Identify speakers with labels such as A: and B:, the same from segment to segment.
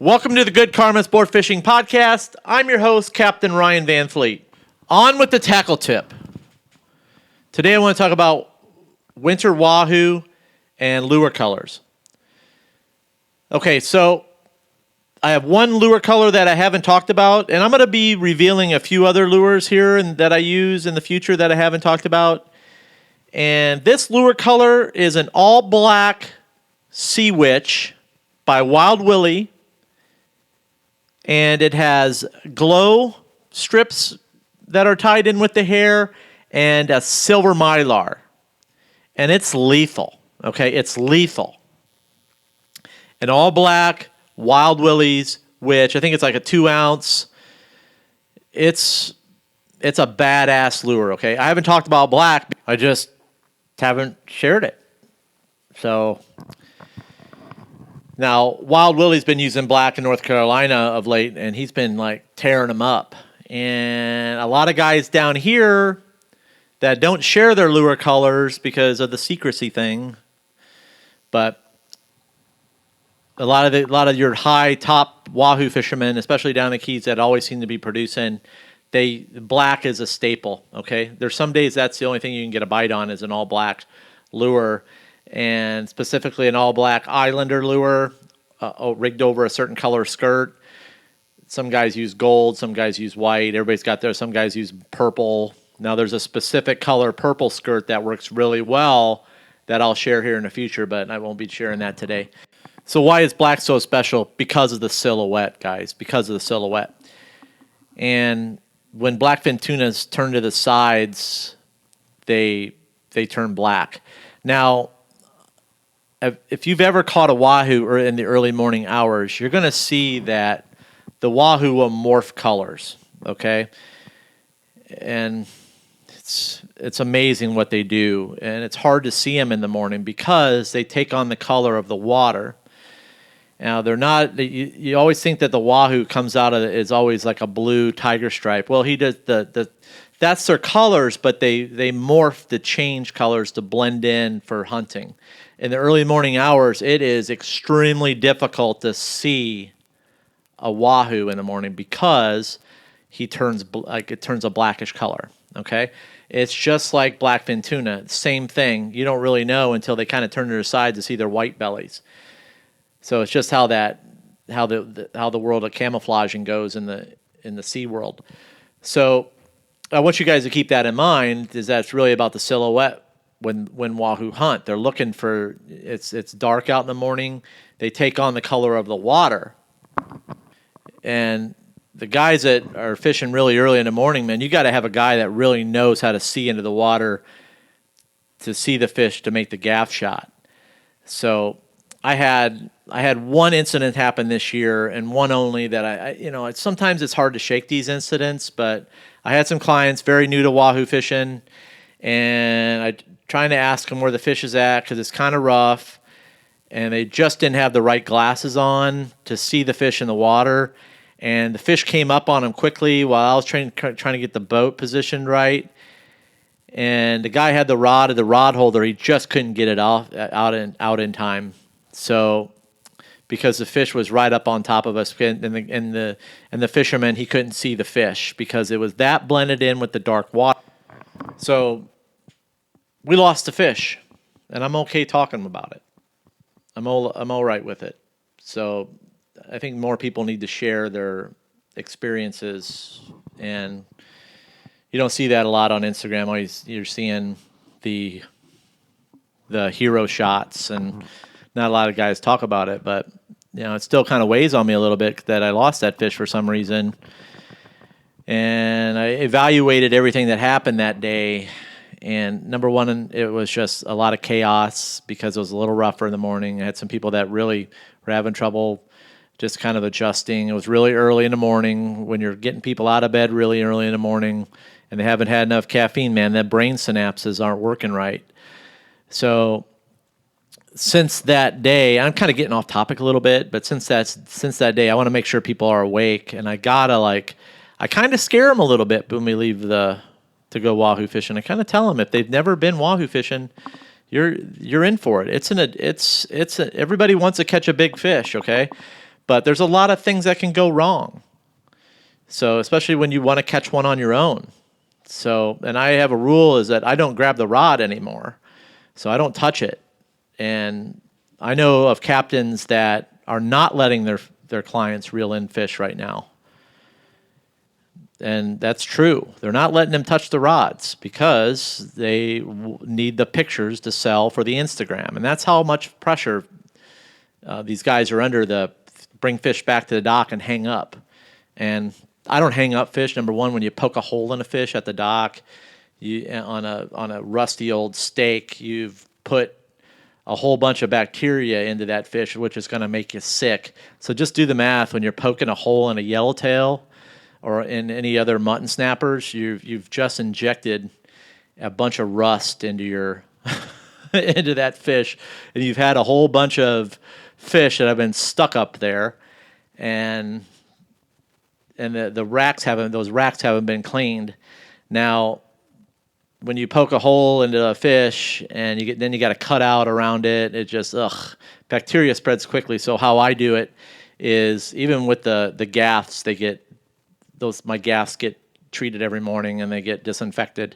A: Welcome to the Good Karma Sport Fishing Podcast. I'm your host, Captain Ryan Van Fleet. On with the tackle tip. Today I want to talk about winter wahoo and lure colors. Okay, so I have one lure color that I haven't talked about, and I'm going to be revealing a few other lures here and that I use in the future that I haven't talked about. And this lure color is an all-black sea witch by Wild Willy. And it has glow strips that are tied in with the hair and a silver mylar. And it's lethal, okay? It's lethal. An all black Wild Willys, which I think it's like a 2 ounce. It's a badass lure, okay? I haven't talked about black. I just haven't shared it. So now, Wild Willy's been using black in North Carolina of late, and he's been like tearing them up. And a lot of guys down here that don't share their lure colors because of the secrecy thing. But a lot of your high top wahoo fishermen, especially down in the Keys, that always seem to be producing, black is a staple. Okay, there's some days that's the only thing you can get a bite on is an all black lure. And specifically an all-black Islander lure rigged over a certain color skirt. Some guys use gold, some guys use white. Everybody's got theirs. Some guys use purple. Now there's a specific color purple skirt that works really well that I'll share here in the future, but I won't be sharing that today. So why is black so special? Because of the silhouette, guys. Because of the silhouette. And when blackfin tunas turn to the sides, they turn black. Now, if you've ever caught a wahoo or in the early morning hours, you're going to see that the wahoo will morph colors, okay? And it's amazing what they do. And it's hard to see them in the morning because they take on the color of the water. Now, they're not, you always think that the wahoo comes out of is always like a blue tiger stripe. Well, he does that's their colors, but they morph to change colors to blend in for hunting. In the early morning hours, it is extremely difficult to see a wahoo in the morning because it turns a blackish color. Okay, it's just like blackfin tuna. Same thing. You don't really know until they kind of turn to their side to see their white bellies. So it's just how the world of camouflaging goes in the sea world. So I want you guys to keep that in mind. Is that it's really about the silhouette. When wahoo hunt, they're looking for it's dark out in the morning. They take on the color of the water, and the guys that are fishing really early in the morning, man, you got to have a guy that really knows how to see into the water to see the fish to make the gaff shot. So I had one incident happen this year, and one only that sometimes it's hard to shake these incidents, but I had some clients very new to wahoo fishing, and I trying to ask them where the fish is at because it's kind of rough, and they just didn't have the right glasses on to see the fish in the water, and the fish came up on them quickly while I was trying to get the boat positioned right, and the guy had the rod holder. He just couldn't get it out in time, so because the fish was right up on top of us, and the fisherman, he couldn't see the fish because it was that blended in with the dark water. So we lost the fish, and I'm okay talking about it. I'm all right with it. So I think more people need to share their experiences, and you don't see that a lot on Instagram. Always you're seeing the hero shots, and not a lot of guys talk about it. But it still kind of weighs on me a little bit that I lost that fish for some reason. And I evaluated everything that happened that day. And number one, it was just a lot of chaos because it was a little rougher in the morning. I had some people that really were having trouble just kind of adjusting. It was really early in the morning when you're getting people out of bed really early in the morning and they haven't had enough caffeine, man, that brain synapses aren't working right. So since that day, I'm kind of getting off topic a little bit, but since that day, I want to make sure people are awake, and I kind of scare them a little bit when we leave to go wahoo fishing. I kind of tell them if they've never been wahoo fishing, you're in for it. Everybody wants to catch a big fish, okay? But there's a lot of things that can go wrong. So especially when you want to catch one on your own. So, and I have a rule is that I don't grab the rod anymore. So I don't touch it. And I know of captains that are not letting their clients reel in fish right now. And that's true. They're not letting them touch the rods because they need the pictures to sell for the Instagram. And that's how much pressure these guys are under to bring fish back to the dock and hang up. And I don't hang up fish. Number one, when you poke a hole in a fish at the dock, on a rusty old steak, you've put a whole bunch of bacteria into that fish, which is going to make you sick. So just do the math. When you're poking a hole in a yellowtail or in any other mutton snappers, you've just injected a bunch of rust into your into that fish, and you've had a whole bunch of fish that have been stuck up there, and the racks haven't been cleaned. Now, when you poke a hole into a fish and you got to cut out around it, it just bacteria spreads quickly. So how I do it is, even with the gaffs, my gaffs get treated every morning and they get disinfected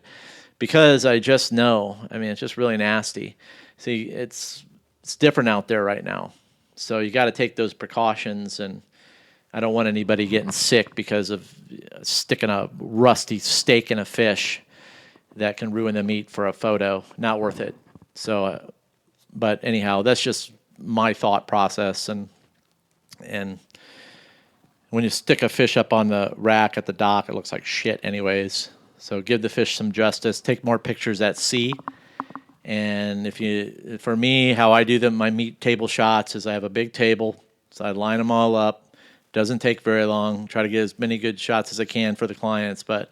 A: because I just know. I mean, it's just really nasty. See, it's different out there right now. So you got to take those precautions, and I don't want anybody getting sick because of sticking a rusty steak in a fish that can ruin the meat for a photo. Not worth it. So, but anyhow, that's just my thought process. And when you stick a fish up on the rack at the dock, it looks like shit anyways. So give the fish some justice. Take more pictures at sea. And for me, how I do my meat table shots is I have a big table, so I line them all up. Doesn't take very long. Try to get as many good shots as I can for the clients, but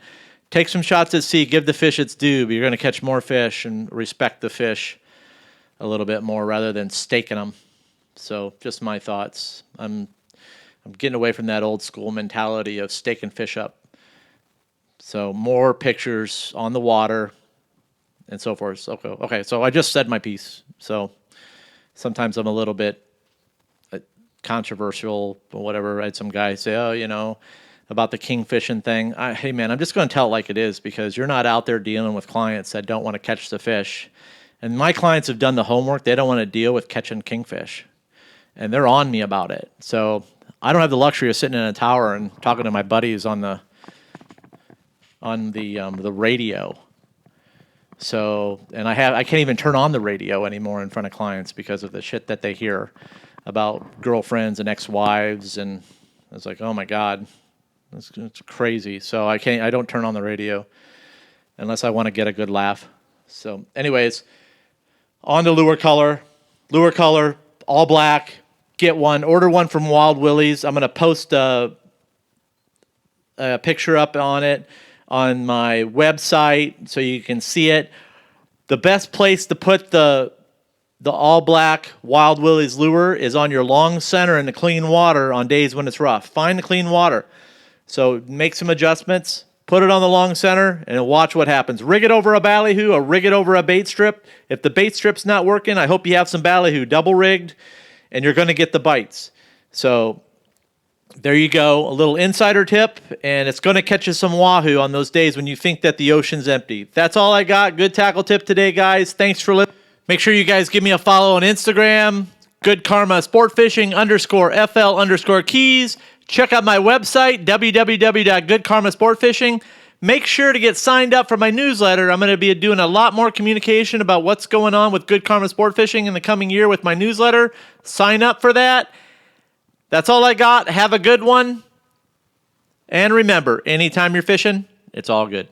A: take some shots at sea. Give the fish its due, but you're going to catch more fish, and respect the fish a little bit more rather than staking them. So just my thoughts. I'm getting away from that old school mentality of staking fish up. So more pictures on the water and so forth. Okay, so I just said my piece. So sometimes I'm a little bit controversial or whatever. I had some guy say, about the kingfishing thing. Hey, man, I'm just going to tell it like it is, because you're not out there dealing with clients that don't want to catch the fish. And my clients have done the homework. They don't want to deal with catching kingfish. And they're on me about it. So I don't have the luxury of sitting in a tower and talking to my buddies on the radio. So, and I can't even turn on the radio anymore in front of clients because of the shit that they hear about girlfriends and ex-wives, and it's like, oh my God, it's crazy. So I don't turn on the radio unless I want to get a good laugh. So anyways, on to lure color, all black, get one, order one from Wild Willy's. I'm going to post a picture up on it on my website so you can see it. The best place to put the all black Wild Willy's lure is on your long center in the clean water on days when it's rough. Find the clean water. So make some adjustments, put it on the long center, and watch what happens. Rig it over a ballyhoo or rig it over a bait strip. If the bait strip's not working, I hope you have some ballyhoo double rigged, and you're going to get the bites. So there you go, a little insider tip, and it's going to catch you some wahoo on those days when you think that the ocean's empty. That's all I got. Good tackle tip today, guys. Thanks for listening. Make sure you guys give me a follow on Instagram, Good Karma Sport Fishing _FL_keys. Check out my website, www.goodkarmasportfishing. Make sure to get signed up for my newsletter. I'm going to be doing a lot more communication about what's going on with Good Karma Sport Fishing in the coming year with my newsletter. Sign up for that. That's all I got. Have a good one. And remember, anytime you're fishing, it's all good.